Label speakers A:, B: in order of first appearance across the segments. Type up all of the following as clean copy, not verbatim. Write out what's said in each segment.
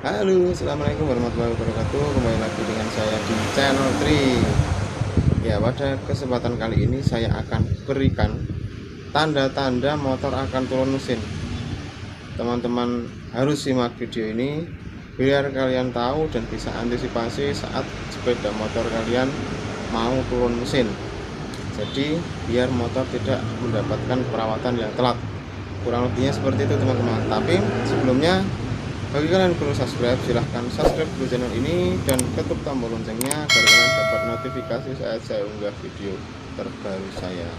A: Halo, assalamualaikum warahmatullahi wabarakatuh. Kembali lagi dengan saya di channel Tri. Ya, pada kesempatan kali ini saya akan berikan tanda-tanda motor akan turun mesin. Teman-teman harus simak video ini biar kalian tahu dan bisa antisipasi saat sepeda motor kalian mau turun mesin. Jadi biar motor tidak mendapatkan perawatan yang telat. Kurang lebihnya seperti itu teman-teman. Tapi sebelumnya, bagi kalian yang perlu subscribe, silahkan subscribe dulu channel ini dan ketuk tombol loncengnya agar kalian dapat notifikasi saat saya unggah video terbaru saya.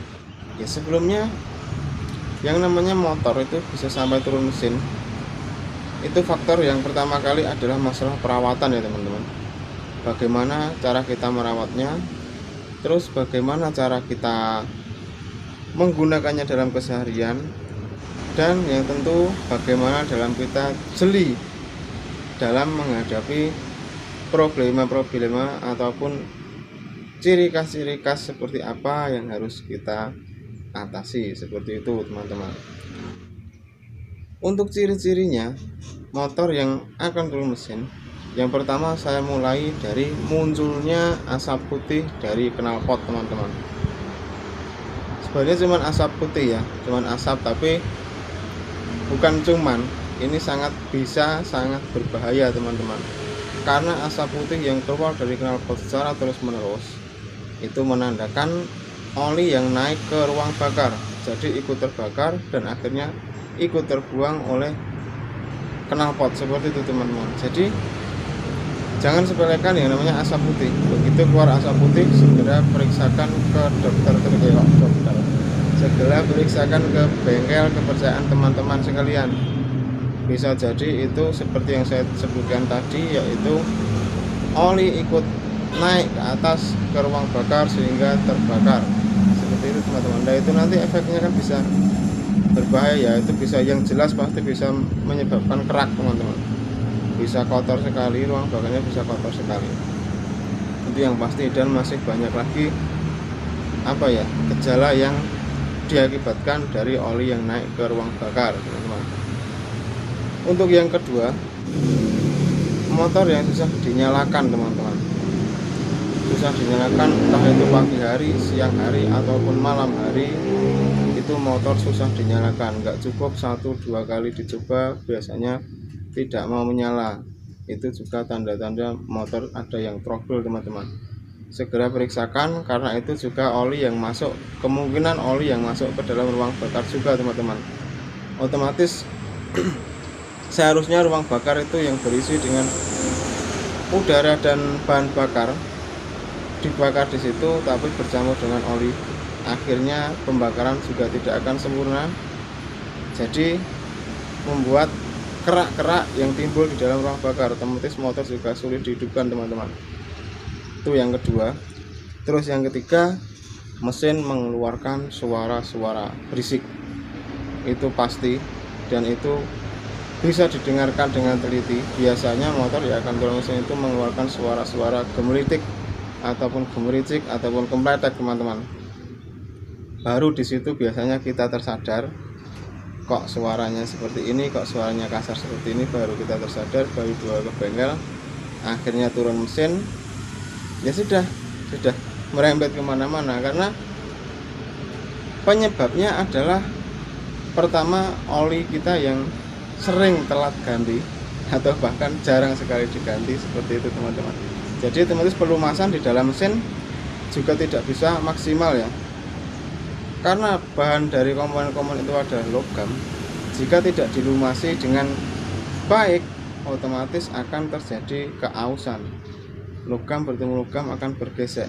A: Ya, sebelumnya, yang namanya motor itu bisa sampai turun mesin, itu faktor yang pertama kali adalah masalah perawatan ya teman-teman. Bagaimana cara kita merawatnya, terus bagaimana cara kita menggunakannya dalam keseharian, dan yang tentu bagaimana dalam kita jeli dalam menghadapi problema-problema ataupun ciri khas seperti apa yang harus kita atasi, seperti itu teman-teman. Untuk ciri-cirinya motor yang akan turun mesin, yang pertama saya mulai dari munculnya asap putih dari knalpot teman-teman. Sebenarnya cuma asap putih ya, cuman asap, tapi bukan cuman, ini sangat berbahaya teman-teman, karena asap putih yang keluar dari knalpot secara terus menerus itu menandakan oli yang naik ke ruang bakar, jadi ikut terbakar dan akhirnya ikut terbuang oleh knalpot, seperti itu teman-teman. Jadi jangan sepelekan yang namanya asap putih. Begitu keluar asap putih, segera periksakan ke dokter segera periksakan ke bengkel kepercayaan teman-teman sekalian. Bisa jadi itu seperti yang saya sebutkan tadi, yaitu oli ikut naik ke atas ke ruang bakar sehingga terbakar, seperti itu teman-teman. Nah, itu nanti efeknya kan bisa berbahaya, itu bisa, yang jelas pasti bisa menyebabkan kerak teman-teman, bisa kotor sekali, ruang bakarnya bisa kotor sekali, itu yang pasti. Dan masih banyak lagi gejala yang diakibatkan dari oli yang naik ke ruang bakar teman-teman. Untuk yang kedua, motor yang susah dinyalakan teman-teman, susah dinyalakan, entah itu pagi hari, siang hari ataupun malam hari, itu motor susah dinyalakan. Nggak cukup 1-2 kali dicoba biasanya tidak mau menyala, itu juga tanda-tanda motor ada yang trouble teman-teman. Segera periksakan, karena itu juga oli yang masuk, kemungkinan oli yang masuk ke dalam ruang bakar juga teman-teman. Otomatis seharusnya ruang bakar itu yang berisi dengan udara dan bahan bakar dibakar di situ, tapi bercampur dengan oli, akhirnya pembakaran juga tidak akan sempurna, jadi membuat kerak-kerak yang timbul di dalam ruang bakar. Otomatis motor juga sulit dihidupkan teman-teman. Itu yang kedua. Terus yang ketiga, mesin mengeluarkan suara-suara berisik, itu pasti, dan itu bisa didengarkan dengan teliti. Biasanya motor yang akan turun mesin itu mengeluarkan suara-suara gemeritik ataupun gemericik ataupun kempletek teman-teman. Baru di situ biasanya kita tersadar, kok suaranya seperti ini, kok suaranya kasar seperti ini, baru kita tersadar, baru dibawa ke bengkel, akhirnya turun mesin. Ya sudah merembet kemana-mana, karena penyebabnya adalah pertama oli kita yang sering telat ganti atau bahkan jarang sekali diganti, seperti itu teman-teman. Jadi otomatis pelumasan di dalam mesin juga tidak bisa maksimal ya, karena bahan dari komponen-komponen itu adalah logam. Jika tidak dilumasi dengan baik, otomatis akan terjadi keausan. Logam bertemu logam akan bergesek,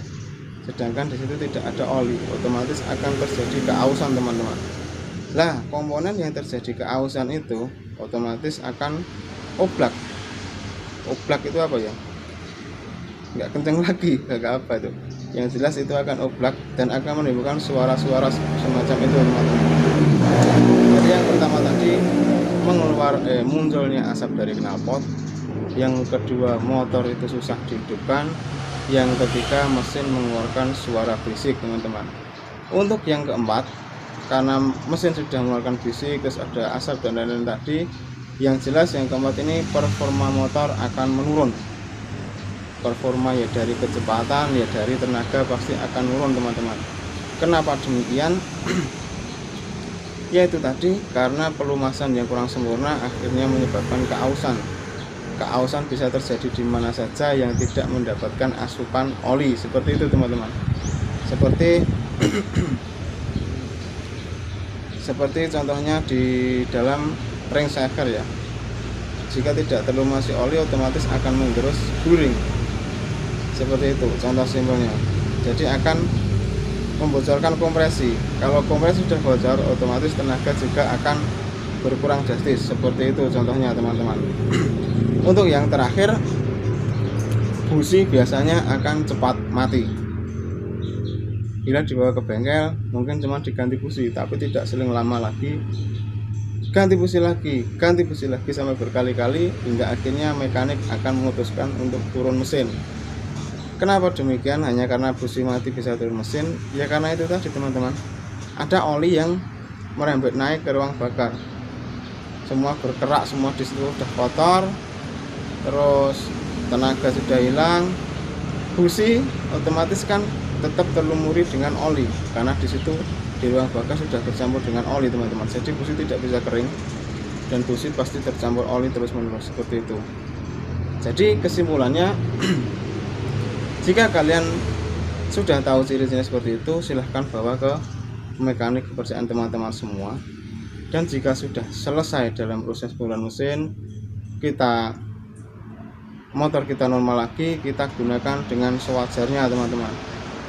A: sedangkan di situ tidak ada oli, otomatis akan terjadi keausan teman-teman. Lah, komponen yang terjadi keausan itu otomatis akan oblak. Oblak itu apa ya? Nggak kenceng lagi, nggak apa itu. Yang jelas itu akan oblak dan akan menimbulkan suara-suara semacam itu teman-teman. Jadi yang pertama tadi munculnya asap dari knalpot. Yang kedua, motor itu susah dihidupkan. Yang ketiga, mesin mengeluarkan suara berisik teman-teman. Untuk yang keempat, karena mesin sudah mengeluarkan bisik, terus ada asap dan lain-lain tadi, Yang jelas yang keempat ini performa motor akan menurun. Performa ya dari kecepatan, ya dari tenaga pasti akan menurun teman-teman. Kenapa demikian? Yaitu tadi karena pelumasan yang kurang sempurna akhirnya menyebabkan keausan. Keausan bisa terjadi di mana saja yang tidak mendapatkan asupan oli, seperti itu teman-teman. Seperti contohnya di dalam ring shaker ya, jika tidak terlumasi oli otomatis akan menggerus guring, seperti itu contoh simpelnya. Jadi akan membocorkan kompresi. Kalau kompresi sudah bocor, otomatis tenaga juga akan berkurang drastis, seperti itu contohnya teman-teman. Untuk yang terakhir, busi biasanya akan cepat mati. Bila dibawa ke bengkel mungkin cuma diganti busi, tapi tidak seling lama lagi, ganti busi lagi sampai berkali-kali hingga akhirnya mekanik akan memutuskan untuk turun mesin. Kenapa demikian? Hanya karena busi mati bisa turun mesin? Ya karena itu tadi teman-teman, ada oli yang merembet naik ke ruang bakar, semua berkerak, semua di situ sudah kotor, terus tenaga sudah hilang, busi otomatis kan tetap terlumuri dengan oli karena di situ di ruang bakar sudah bercampur dengan oli teman-teman. Jadi busi tidak bisa kering dan busi pasti tercampur oli terus-menerus, seperti itu. Jadi kesimpulannya jika kalian sudah tahu ciri-ciri seperti itu, silahkan bawa ke mekanik kepercayaan teman-teman semua. Dan jika sudah selesai dalam proses penggunaan mesin, motor kita normal lagi, kita gunakan dengan sewajarnya teman-teman.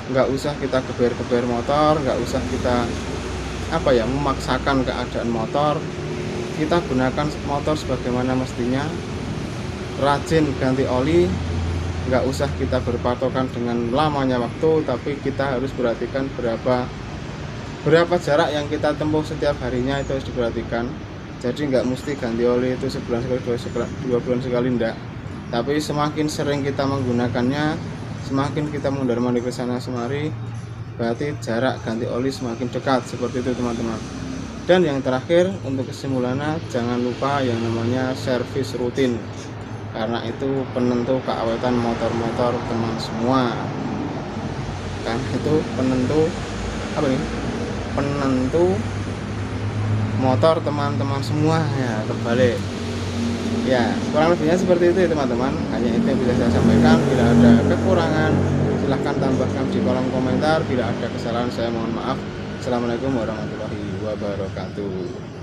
A: Nggak usah kita geber-geber motor, nggak usah kita memaksakan keadaan motor. Kita gunakan motor sebagaimana mestinya, rajin ganti oli. Nggak usah kita berpatokan dengan lamanya waktu, tapi kita harus perhatikan berapa jarak yang kita tempuh setiap harinya, itu harus diperhatikan. Jadi nggak mesti ganti oli itu sebulan sekali, 2 bulan sekali, enggak. Tapi semakin sering kita menggunakannya, semakin kita mundar-mandir ke sana semari, berarti jarak ganti oli semakin dekat, seperti itu teman-teman. Dan yang terakhir untuk kesimpulannya, jangan lupa yang namanya servis rutin, karena itu penentu keawetan motor-motor teman semua. Kan itu penentu motor teman-teman semua ya, terbalik ya, kurang lebihnya seperti itu ya teman-teman. Hanya itu yang bisa saya sampaikan. Bila ada kekurangan silahkan tambahkan di kolom komentar. Bila ada kesalahan saya mohon maaf. Assalamualaikum warahmatullahi wabarakatuh.